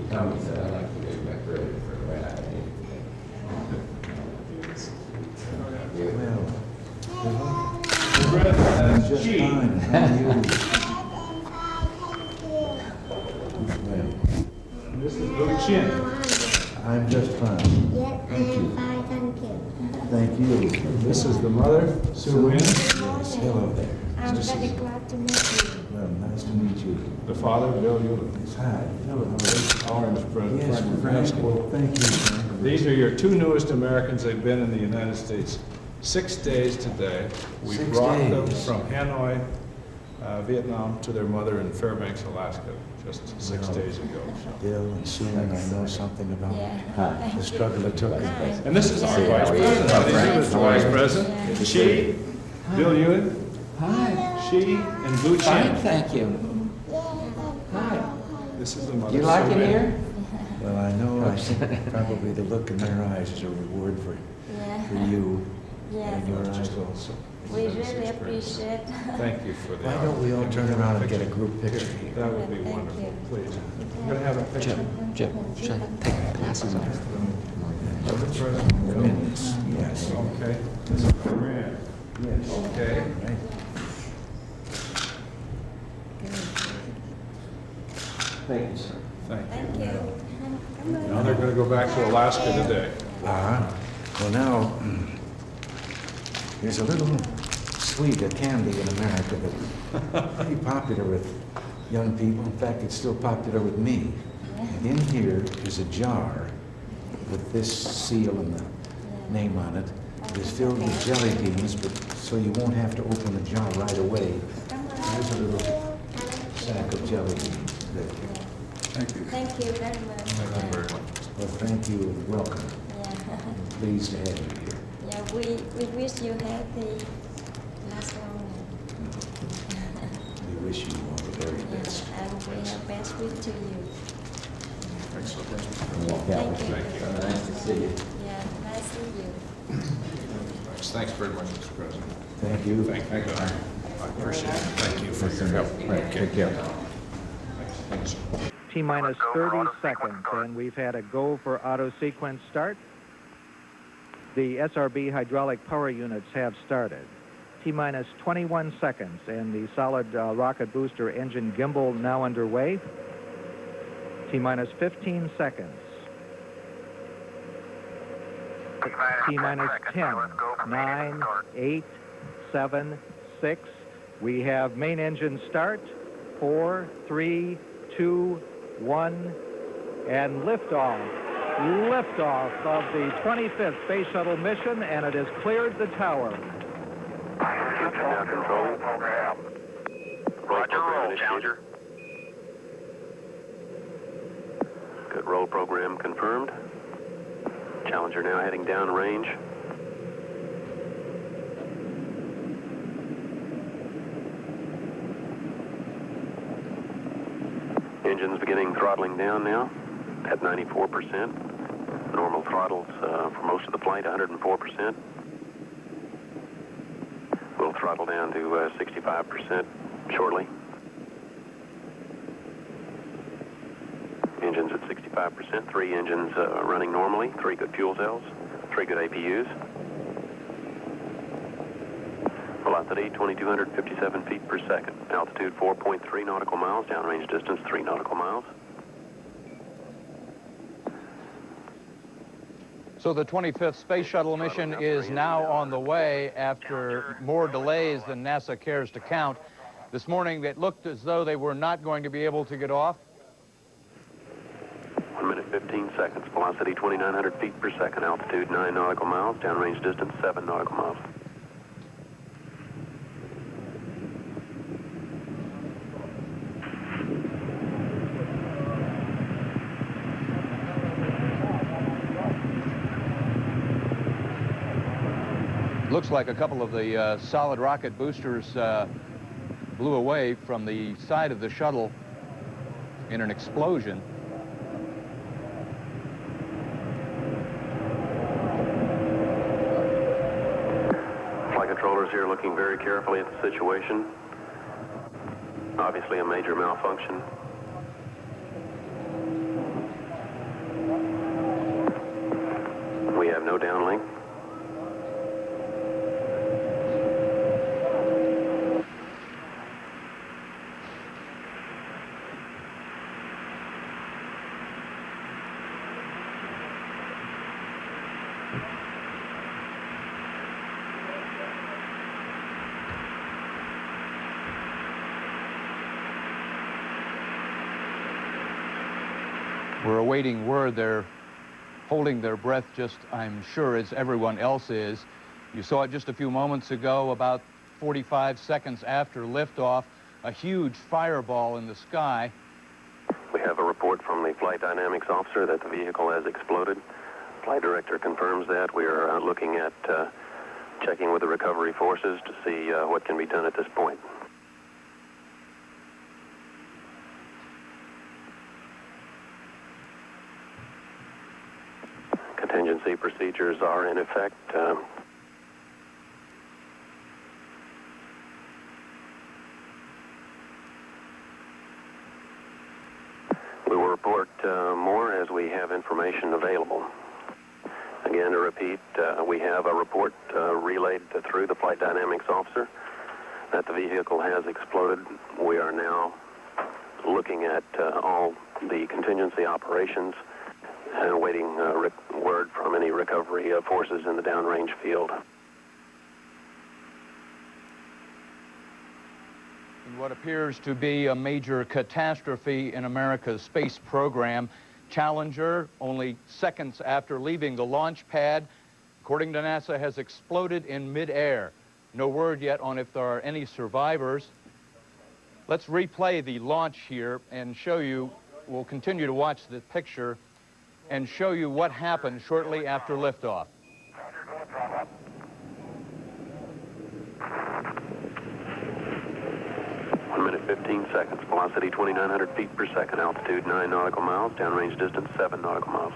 Tommy said I'd like to get back ready for the ride. I'm just fine. How are you? Well, This is Blue Chin. I'm just fine. Yes, Thank you. fine, thank you. Thank you. This is the mother, Sue Wynn. Yes, hello there. I'm Mr. very Caesar. glad to meet you. Well, nice to meet you. The father, Bill Euler. Hi. Hello. Orange Yes, Frank. Well, thank you, Frank. These are your two newest Americans. They've been in the United States 6 days today. We 6 brought them days. from Hanoi, Vietnam, to their mother in Fairbanks, Alaska, just 6 Wow. days ago. Bill and Sue, I know something about Yeah. the struggle it took. And this is our vice president. How do you do, Mr. Vice President? She, Bill Ewan, Hi. she, and Blue Fine, Chin. thank you. Hi. This is the mother. You like Sue it Wynn. here? Well, I know, I think probably the look in their eyes is a reward for you Yeah. and your eyes also. We really appreciate. Thank you for the. Why don't we all turn around and get a group picture here? That would be Thank wonderful, you. please. I'm going to have a picture. Jim, should I take the glasses off? Of the president. Goodness, yes. Okay. This is Iran. Yes. Okay. Right. Thank you, sir. Thank you. Thank you. Now they're going to go back to Alaska today. Well, now, there's a little sweet, a candy in America that's pretty popular with young people. In fact, it's still popular with me. And in here is a jar with this seal and the name on it. It is filled with jelly beans, but so you won't have to open the jar right away. Here's a little sack of jelly beans. There. Thank you. Thank you very much. Thank you very much. Well, thank you and welcome. Yeah. Pleased to have you here. Yeah, we wish you healthy last long. We wish you all the very best. And we have best wishes to you. Excellent. Thank you. Nice to see you. Yeah, nice to see you. Thanks very much, Mr. President. Thank you. Thank you. I appreciate it. Thank you for your help. Take care. Thanks. T-minus 30 seconds, and we've had a go for auto sequence start. The SRB hydraulic power units have started. T-minus 21 seconds, and the solid rocket booster engine gimbal now underway. T-minus 15 seconds. T-minus 10, 9, 8, 7, 6. We have main engine start. 4, 3, 2, 1, and liftoff. Liftoff of the 25th Space Shuttle mission, and it has cleared the tower. Now control. Roger, roll, Challenger. Good roll program confirmed. Challenger now heading downrange. Engines beginning throttling down now at 94%. Normal throttles for most of the flight, 104%. We'll throttle down to 65% shortly. Engines at 65%, 3 engines running normally, 3 good fuel cells, 3 good APUs. Velocity 2,257 feet per second. Altitude 4.3 nautical miles. Downrange distance 3 nautical miles. So the 25th Space Shuttle mission is now on the way after more delays than NASA cares to count. This morning it looked as though they were not going to be able to get off. 1 minute 15 seconds. Velocity 2,900 feet per second. Altitude 9 nautical miles. Downrange distance 7 nautical miles. Looks like a couple of the solid rocket boosters blew away from the side of the shuttle in an explosion. Flight controllers here looking very carefully at the situation. Obviously a major malfunction. no downlink. We're awaiting word. They're holding their breath just, I'm sure, as everyone else is. You saw it just a few moments ago, about 45 seconds after liftoff, a huge fireball in the sky. We have a report from the flight dynamics officer that the vehicle has exploded. Flight director confirms that. We are looking at checking with the recovery forces to see what can be done at this point. Contingency procedures are in effect. We will report more as we have information available. Again, to repeat, we have a report relayed through the flight dynamics officer that the vehicle has exploded. We are now looking at all the contingency operations and awaiting word from any recovery forces in the downrange field. In what appears to be a major catastrophe in America's space program, Challenger, only seconds after leaving the launch pad, according to NASA, has exploded in midair. No word yet on if there are any survivors. Let's replay the launch here and show you, we'll continue to watch the picture and show you what happened shortly after liftoff. 1 minute, 15 seconds. Velocity 2,900 feet per second. Altitude 9 nautical miles. Downrange distance 7 nautical miles.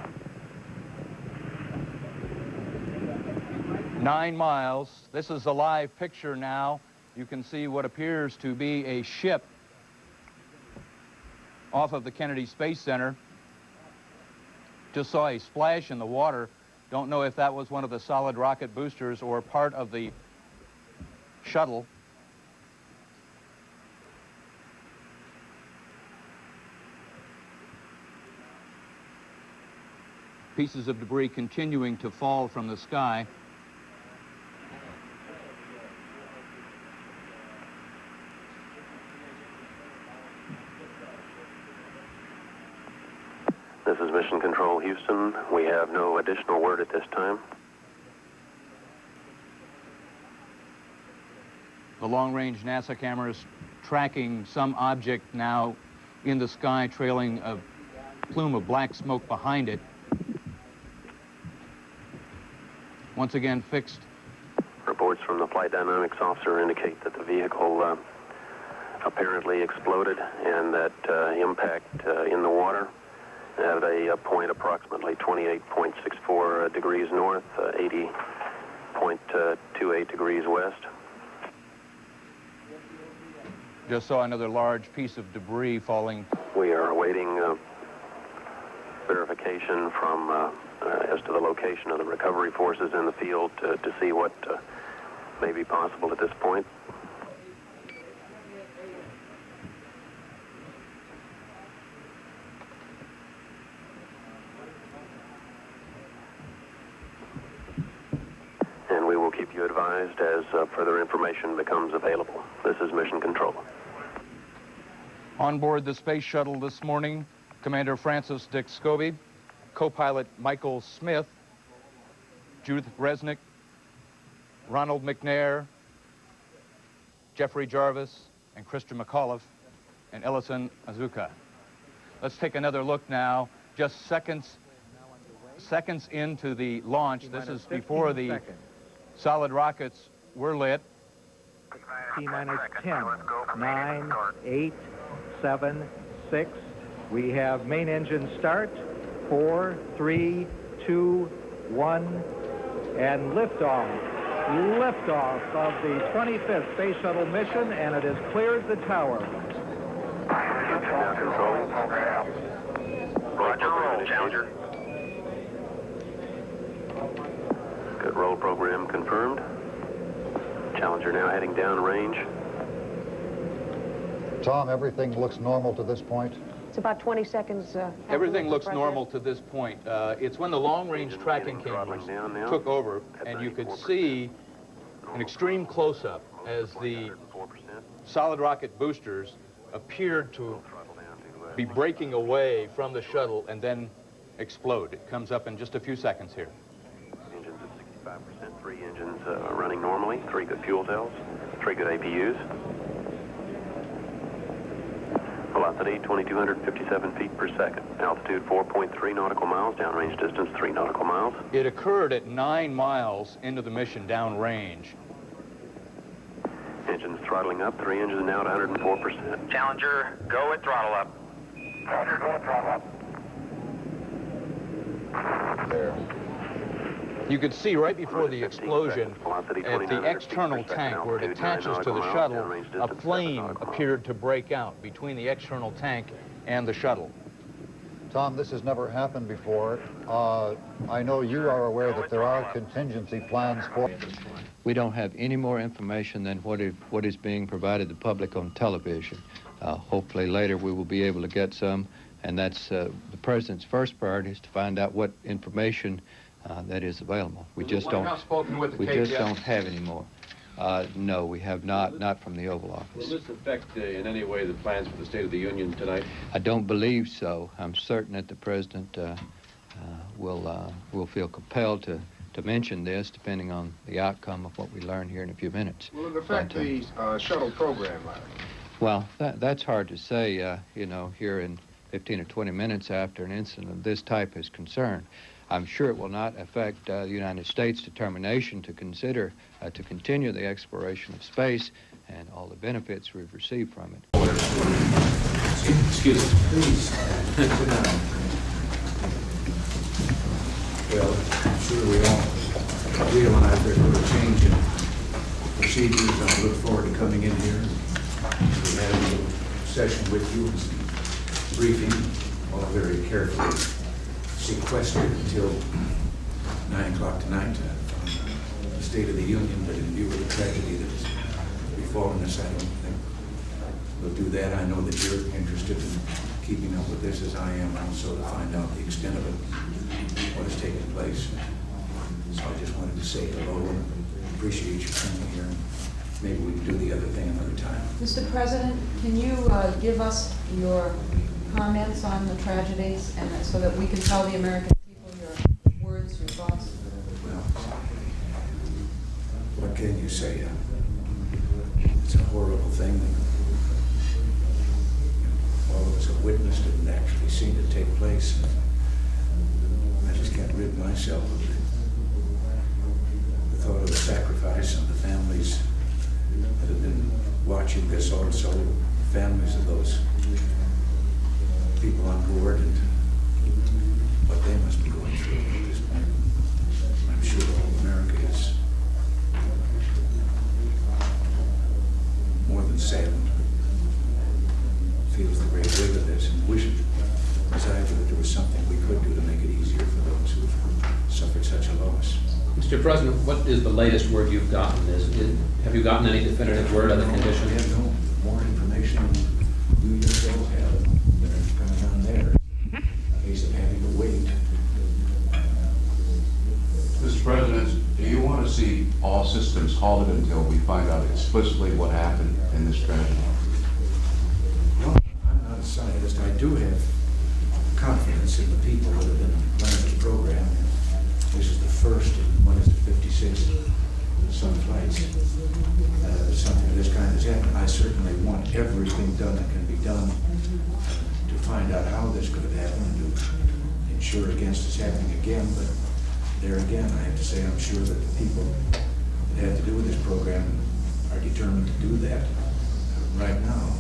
9 miles. This is a live picture now. You can see what appears to be a ship off of the Kennedy Space Center. Just saw a splash in the water. Don't know if that was one of the solid rocket boosters or part of the shuttle. Pieces of debris continuing to fall from the sky. This is Mission Control, Houston. We have no additional word at this time. The long-range NASA cameras tracking some object now in the sky, trailing a plume of black smoke behind it. Once again fixed. Reports from the flight dynamics officer indicate that the vehicle apparently exploded and that impact in the water at a point approximately 28.64 degrees north, 80.28 degrees west. Just saw another large piece of debris falling. We are awaiting verification from as to the location of the recovery forces in the field to see what may be possible at this point. And we will keep you advised as further information becomes available. This is Mission Control. On board the space shuttle this morning, Commander Francis Dick Scobie, co-pilot Michael Smith, Judith Resnick, Ronald McNair, Jeffrey Jarvis, and Christian McAuliffe, and Ellison Azuka. Let's take another look now, just seconds into the launch. This is before the solid rockets were lit. T-minus 10, 9, 8, 7, 6. We have main engine start. 4, 3, 2, 1, and liftoff. Liftoff of the 25th Space Shuttle mission, and it has cleared the tower. Now control. Roger, Challenger. Pilot roll program confirmed. Challenger now heading downrange. Tom, everything looks normal to this point? It's about 20 seconds. Everything looks normal to this point. It's when the long-range tracking cameras took over, and you could see an extreme close-up as the solid rocket boosters appeared to be breaking away from the shuttle and then explode. It comes up in just a few seconds here. Engines at 65%, 3 engines running normally, 3 good fuel cells, 3 good APUs. Velocity 2,257 feet per second. Altitude 4.3 nautical miles. Downrange distance 3 nautical miles. It occurred at 9 miles into the mission downrange. Engines throttling up. 3 engines now at 104%. Challenger, go at throttle up. Roger, go at throttle up. There. You could see right before the explosion at the external tank where it attaches to the shuttle, a flame appeared to break out between the external tank and the shuttle. Tom, this has never happened before. I know you are aware that there are contingency plans for... We don't have any more information than what is being provided to the public on television. Hopefully later we will be able to get some, and that's the President's first priority is to find out what information that is available. We just don't have any more. No, we have not from the Oval Office. Will this affect in any way the plans for the State of the Union tonight? I don't believe so. I'm certain that the President will feel compelled to mention this, depending on the outcome of what we learn here in a few minutes. Will it affect the shuttle program, Larry? Well, that's hard to say, you know, here in 15 or 20 minutes after an incident of this type is concerned. I'm sure it will not affect the United States' determination to consider to continue the exploration of space and all the benefits we've received from it. Excuse me. Please, sit down. Well, I'm sure we all realize there's a little change in procedures. I look forward to coming in here. We had a little session with you and some briefing, all very carefully sequestered until 9 o'clock tonight on the State of the Union, but in view of the tragedy that has befallen us, I don't think we'll do that. I know that you're interested in keeping up with this as I am also, to find out the extent of it, what has taken place. So I just wanted to say hello and appreciate you coming here. Maybe we can do the other thing another time. Mr. President, can you give us your comments on the tragedies, and so that we can tell the American people your words, your thoughts? Well, what can you say? It's a horrible thing. All of us have witnessed it and actually seen it take place. I just can't rid myself of the thought of the sacrifice of the families that have been watching this, also families of those people on board, and what they must be going through at this point. I'm sure all America is more than saddened, feels the great weight of this, and wishes, desires that there was something we could do to make it easier for those who have suffered such a loss. Mr. President, what is the latest word you've gotten? Have you gotten any definitive word on the condition? We have no more information than you yourselves have that are coming on there. A case of having to wait. Mr. President, do you want to see all systems halted until we find out explicitly what happened in this tragedy? No, I'm not a scientist. I do have confidence in the people that have been running this program. This is the first in, 56 some flights. Something of this kind has happened. I certainly want everything done that can be done to find out how this could have happened and to ensure against this happening again. But there again, I have to say I'm sure that the people that have to do with this program are determined to do that right now.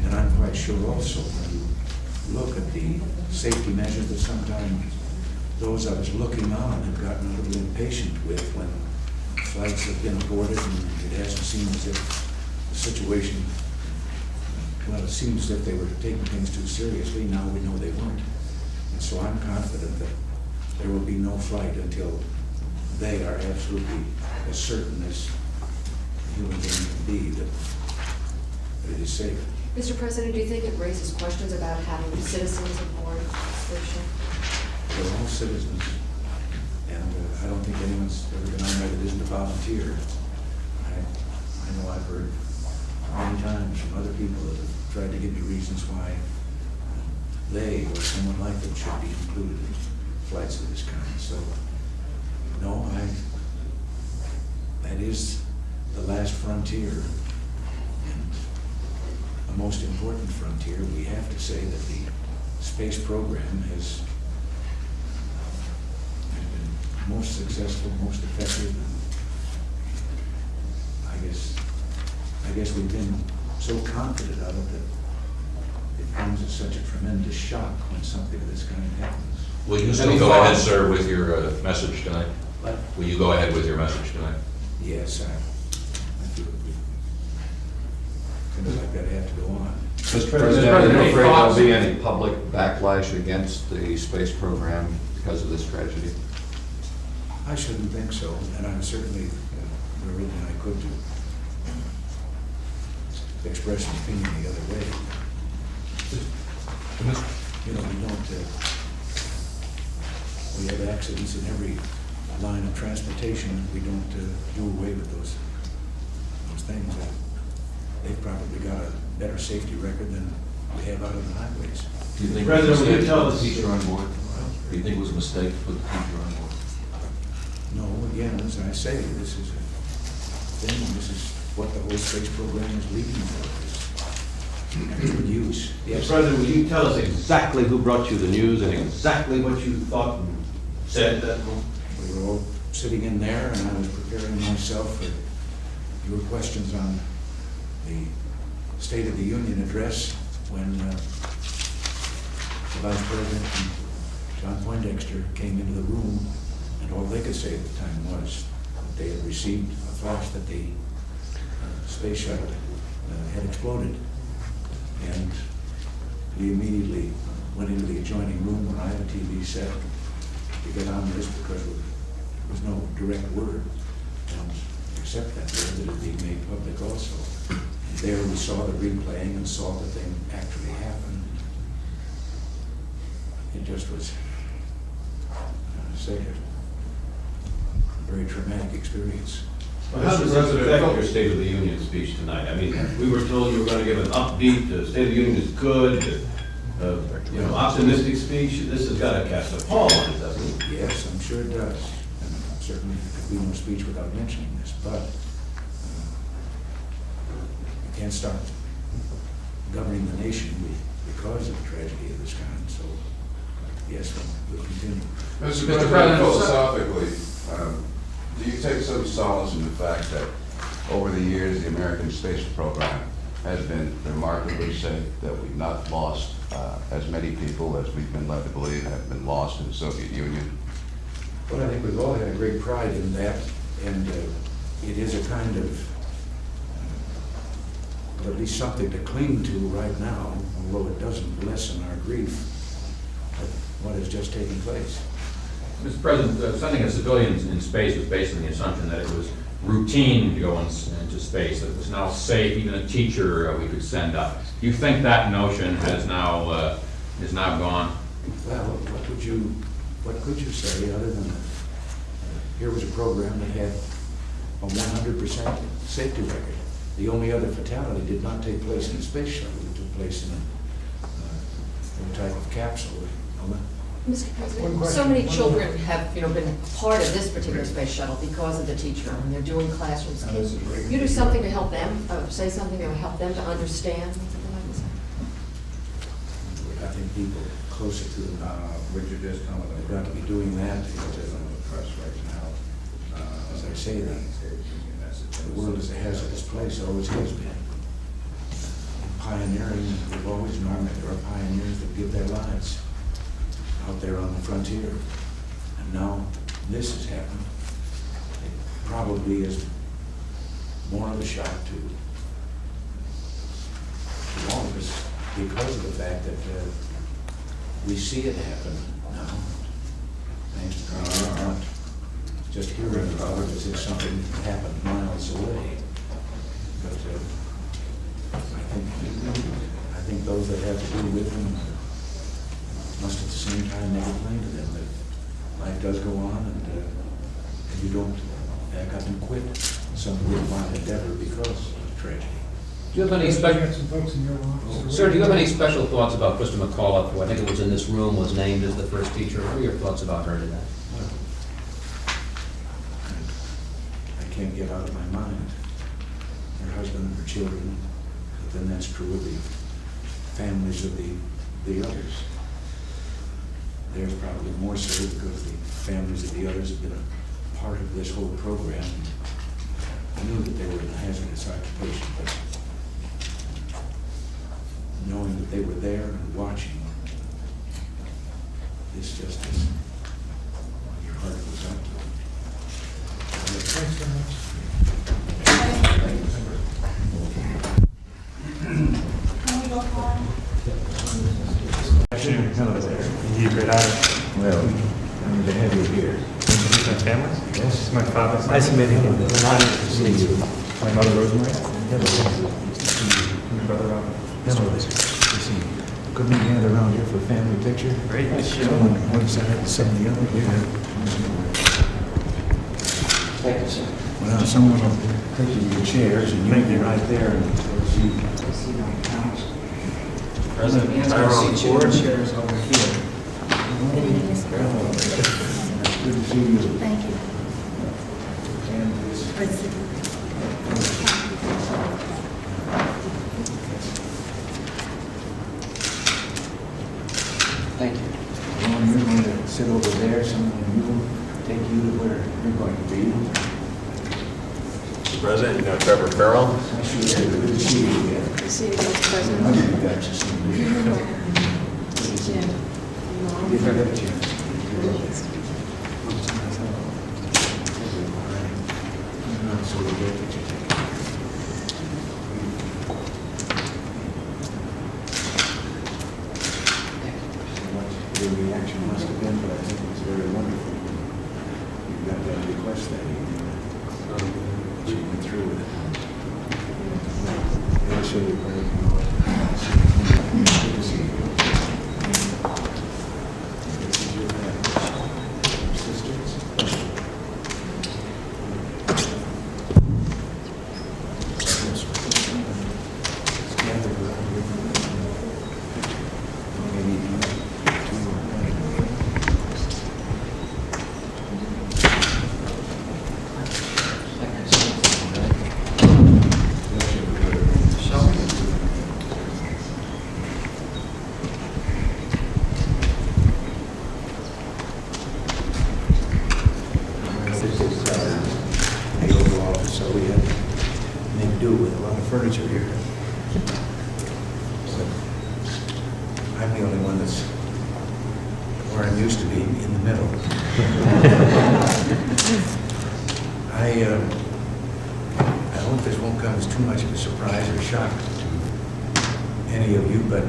And I'm quite sure also when you look at the safety measures that sometimes those of us looking on have gotten a little impatient with when flights have been aborted and it hasn't seemed as if the situation, well, it seems as if they were taking things too seriously. Now we know they weren't. And so I'm confident that there will be no flight until they are absolutely as certain as human being can be that it is safe. Mr. President, do you think it raises questions about having citizens aboard the station? They're all citizens, and I don't think anyone's ever been on there that isn't a volunteer. I know I've heard many times from other people that have tried to give me reasons why they or someone like them should be included in flights of this kind. So, no, that is the last frontier, and the most important frontier. We have to say that the space program has been most successful, most effective, and I guess we've been so confident of it that it comes as such a tremendous shock when something of this kind happens. Will you still go ahead, sir, with your message tonight? What? Will you go ahead with your message tonight? Yes, I feel it. Things like that have to go on. Mr. President, are you afraid there'll be any public backlash against the space program because of this tragedy? I shouldn't think so, and I'm certainly doing everything I could to express an opinion the other way. You know, we have accidents in every line of transportation. We don't do away with those things. They've probably got a better safety record than we have out on the highways. Do you think President, will you tell put us the teacher on board? Do you think it was a mistake to put the teacher on board? No, again, as I say, this is a thing. This is what the whole space program is leading for. Actual use. Yes. Mr. President, will you tell us exactly who brought you the news and exactly what you thought and said at that moment? We were all sitting in there, and I was preparing myself for your questions on the State of the Union address when the Vice President and John Poindexter came into the room, and all they could say at the time was that they had received a flash that the space shuttle had exploded. And we immediately went into the adjoining room where I had a TV set to get on this because there was no direct word, and except that word that is being made public also. And there we saw the replaying and saw the thing actually happen. It just was, a very traumatic experience. Well, how does this affect your State of the Union speech tonight? I mean, we were told you were going to give an upbeat, State of the Union is good, optimistic speech. This has got to cast a pall on it, doesn't it? Yes, I'm sure it does. And certainly there could be no speech without mentioning this, but you can't start governing the nation because of a tragedy of this kind. So, yes, we'll continue. Mr. President, philosophically, do you take some solace in the fact that over the years the American space program has been remarkably safe, that we've not lost as many people as we've been led to believe have been lost in the Soviet Union? Well, I think we've all had a great pride in that, and it is a kind of, at least something to cling to right now, although it doesn't lessen our grief at what has just taken place. Mr. President, sending a civilian in space was based on the assumption that it was routine to go into space, that it was now safe, even a teacher we could send up. Do you think that notion has now is now gone? Well, what could you say other than here was a program that had a 100% safety record. The only other fatality did not take place in a space shuttle. It took place in a type of capsule. Mr. President, so many children have, been part of this particular space shuttle because of the teacher, and they're doing classrooms. Can you do something to help them, say something that will help them to understand something like this? I think people closer to them, Richard just commented, they've got to be doing that. Press right now. As I say, the world is a hazardous place, always has been. Pioneering, we've always known that there are pioneers that give their lives out there on the frontier. And now this has happened. It probably is more of a shock to all of us because of the fact that we see it happen now. Thanks to God, not just hearing about it as if something happened miles away. But I think those that have to do with them must at the same time make it plain to them that life does go on, and you don't back up and quit some worthwhile endeavor because of tragedy. Do you have any special, sir, do you have any special thoughts about Krista McCullough, who I think it was in this room, was named as the first teacher? What are your thoughts about her today? I can't get out of my mind her husband and her children, but then that's true of the families of the others. Theirs probably more so because the families of the others have been a part of this whole program. I knew that they were in a hazardous occupation, but knowing that they were there and watching, it's just as your heart goes out to them. Thanks very much. Can we go far? Hello there. You great honor. Well, I'm to have you here. My family? Yes. My father. Nice meeting you. Nice to see you. My mother, Rosemary. Hello. My brother, Ronald. Hello. Nice to see you. Couldn't we gather around here for a family picture? Great. Some on one side, some on the other. Yeah. Thank you, sir. Well, someone will take you to your chairs, and you'll be right there, and we'll see. President, Tyrone Ford. Chairs over here. Good to see you. Thank you. And this. Thank you. Well, you're going to sit over there, someone will take you to where you're going to be. Mr. President, you know Trevor Farrell? I sure do. Good to see you again. Good to see you, Mr. I President. know you got you some. If I get a chance. So we'll get picture taken. What your reaction must have been, but I think it was very wonderful. You got that request that evening. But you went through with it. I'll show you where you go. Good to see you. This is your family. Sisters. The Oval Office, so we had to make do with a lot of furniture here. But I'm the only one that's where I'm used to being, in the middle. I hope this won't come as too much of a surprise or shock to any of you, but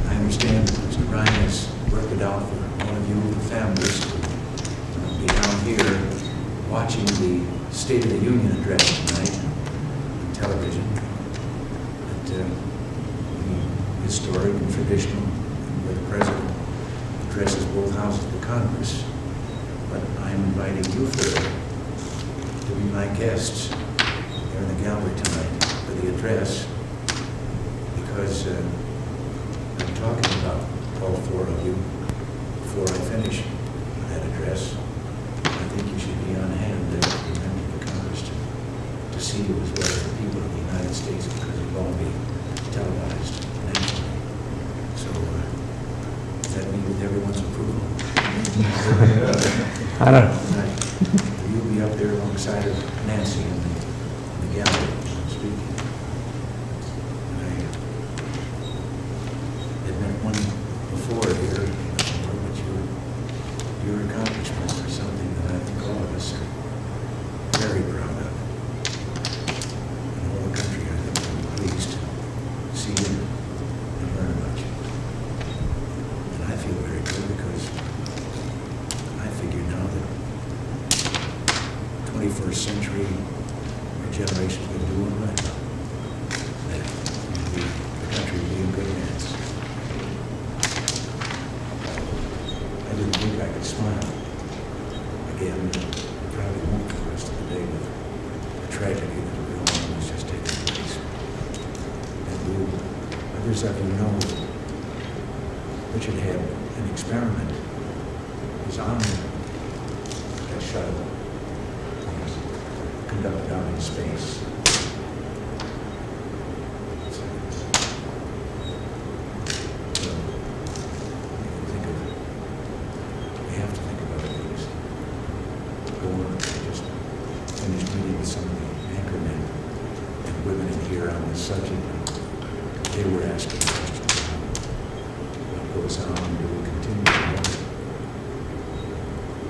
I understand that Mr. Ryan has worked it out for one of you, the families, to be down here watching the State of the Union address tonight on television. That historic and traditional, where the President addresses both houses of Congress. But I'm inviting you to be my guests here in the gallery tonight for the address, because I'm talking about all four of you before I finish that address. I think you should be on hand there for the members of Congress to see you as well as the people of the United States, because it will all be televised nationally. So, does that mean with everyone's approval? I don't know. You'll be up there alongside of Nancy in the gallery speaking. I had met one before here, but your accomplishments are something that I think all of us are very proud of. And all the country, I think, will be pleased to see you and learn about you. And I feel very good because I figure now that 21st century, our generation's been doing right. That the country will be in good hands. I didn't think I could smile again. Probably won't for the rest of the day with the tragedy that we all know has just taken place. And others of you know Richard had an experiment. His on that shuttle conducted out in space. We have to think of other things. I just finished meeting with some of the anchormen and women in here on this subject. They were asking questions about what goes on, do we continue to run?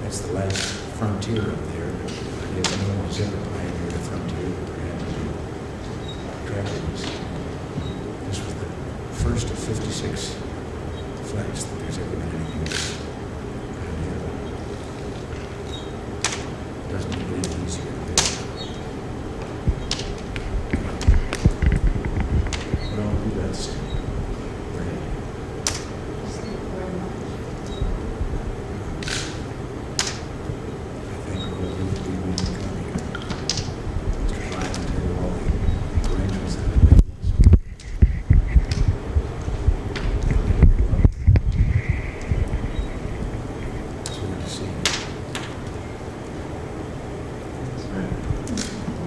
That's the last frontier up there. I guess no one's ever pioneered a frontier that there had to be tragedies. This was the first of 56 flights that there's ever been anything like that. Doesn't make it any easier to do. Well, we got to stay. We're headed.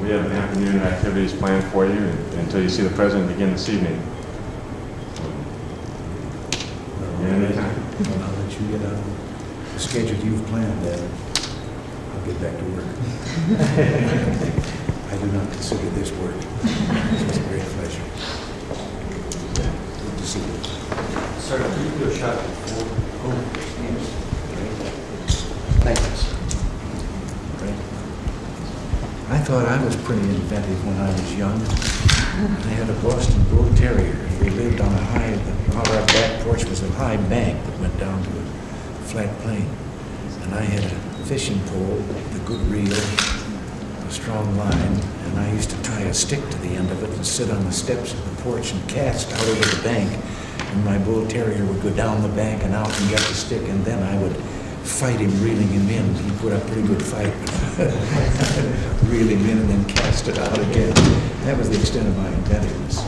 We have afternoon activities planned for you until you see the president again this evening. Anytime. Well, I'll let you get on the schedule you've planned, I'll get back to work. I do not consider this work. It's a great pleasure. Good to see you. Sir, can you do a shot before? Oh, yes. Thanks. Great. I thought I was pretty inventive when I was young. I had a Boston Bull Terrier. We lived on a high, our back porch was a high bank that went down to a flat plain. And I had a fishing pole, a good reel, a strong line, and I used to tie a stick to the end of it and sit on the steps of the porch and cast out over the bank. And my Bull Terrier would go down the bank and out and get the stick, and then I would fight him, reeling him in. He put up a pretty good fight, but reel him in and then cast it out again. That was the extent of my inventiveness.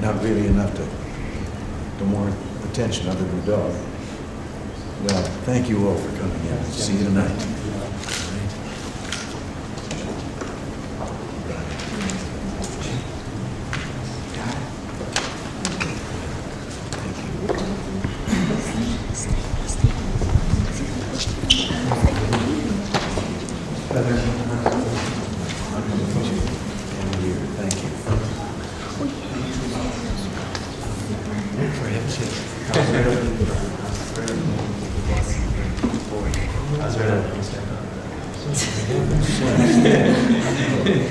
Not really enough to warrant attention other than the dog. Well, thank you all for coming in. See you tonight.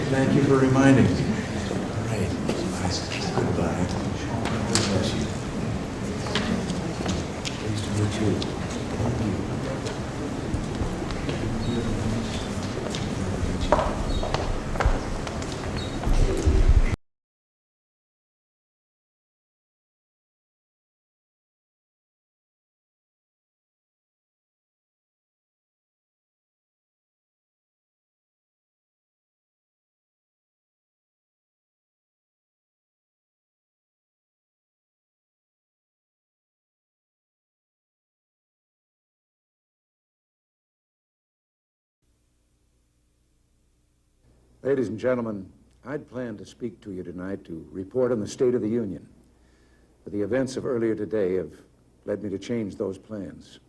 Thank you for reminding me. All right. Goodbye. God bless you. Pleased to meet you. Thank you. Ladies and gentlemen, I'd planned to speak to you tonight to report on the State of the Union. But the events of earlier today have led me to change those plans.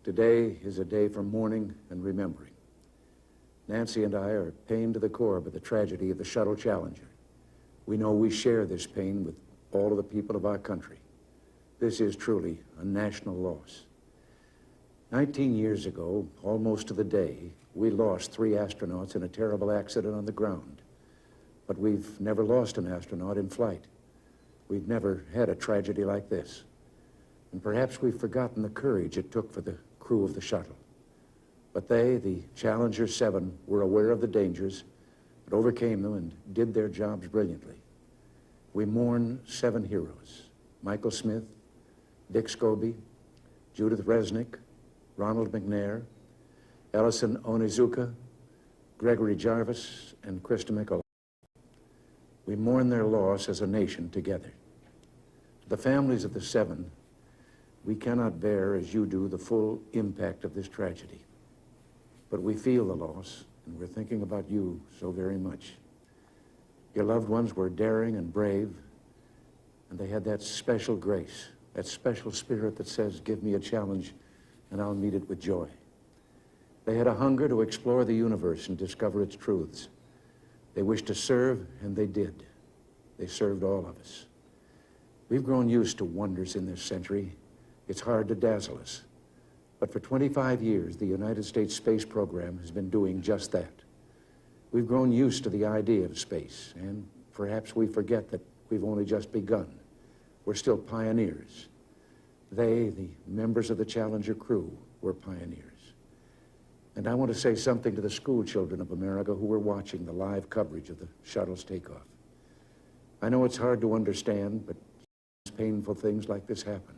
Today is a day for mourning and remembering. Nancy and I are pained to the core by the tragedy of the Shuttle Challenger. We know we share this pain with all of the people of our country. This is truly a national loss. 19 years ago, almost to the day, we lost 3 astronauts in a terrible accident on the ground. But we've never lost an astronaut in flight. We've never had a tragedy like this. And perhaps we've forgotten the courage it took for the crew of the shuttle. But they, the Challenger 7, were aware of the dangers, but overcame them and did their jobs brilliantly. We mourn 7 heroes: Michael Smith, Dick Scobie, Judith Resnick, Ronald McNair, Ellison Onizuka, Gregory Jarvis, and Krista McCullough. We mourn their loss as a nation together. To the families of the 7, we cannot bear, as you do, the full impact of this tragedy. But we feel the loss, and we're thinking about you so very much. Your loved ones were daring and brave, and they had that special grace, that special spirit that says, give me a challenge, and I'll meet it with joy. They had a hunger to explore the universe and discover its truths. They wished to serve, and they did. They served all of us. We've grown used to wonders in this century. It's hard to dazzle us. But for 25 years, the United States space program has been doing just that. We've grown used to the idea of space, and perhaps we forget that we've only just begun. We're still pioneers. They, the members of the Challenger crew, were pioneers. And I want to say something to the school children of America who were watching the live coverage of the shuttle's takeoff. I know it's hard to understand, but painful things like this happen.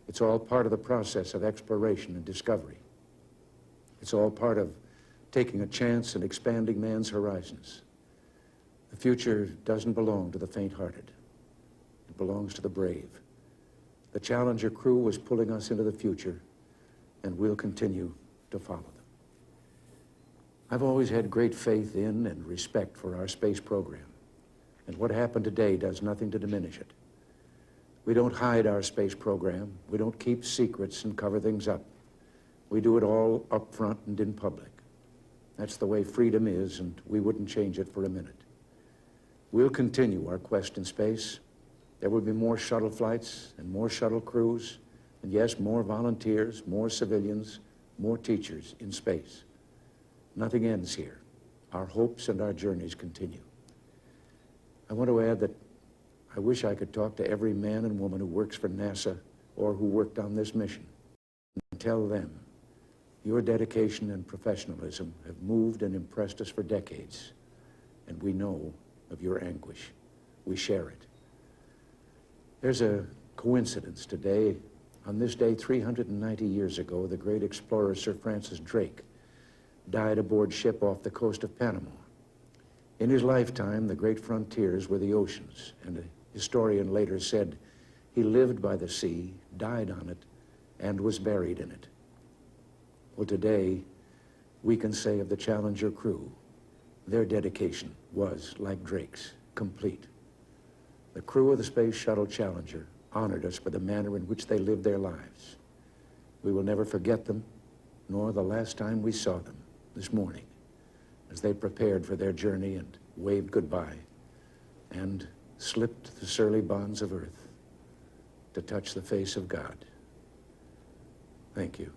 It's all part of the process of exploration and discovery. It's all part of taking a chance and expanding man's horizons. The future doesn't belong to the faint-hearted. It belongs to the brave. The Challenger crew was pulling us into the future, and we'll continue to follow them. I've always had great faith in and respect for our space program, and what happened today does nothing to diminish it. We don't hide our space program. We don't keep secrets and cover things up. We do it all up front and in public. That's the way freedom is, and we wouldn't change it for a minute. We'll continue our quest in space. There will be more shuttle flights and more shuttle crews, and yes, more volunteers, more civilians, more teachers in space. Nothing ends here. Our hopes and our journeys continue. I want to add that I wish I could talk to every man and woman who works for NASA or who worked on this mission and tell them your dedication and professionalism have moved and impressed us for decades, and we know of your anguish. We share it. There's a coincidence today. On this day, 390 years ago, the great explorer Sir Francis Drake died aboard ship off the coast of Panama. In his lifetime, the great frontiers were the oceans, and a historian later said he lived by the sea, died on it, and was buried in it. Well, today, we can say of the Challenger crew, their dedication was, like Drake's, complete. The crew of the Space Shuttle Challenger honored us by the manner in which they lived their lives. We will never forget them, nor the last time we saw them this morning, as they prepared for their journey and waved goodbye and slipped the surly bonds of earth to touch the face of God. Thank you.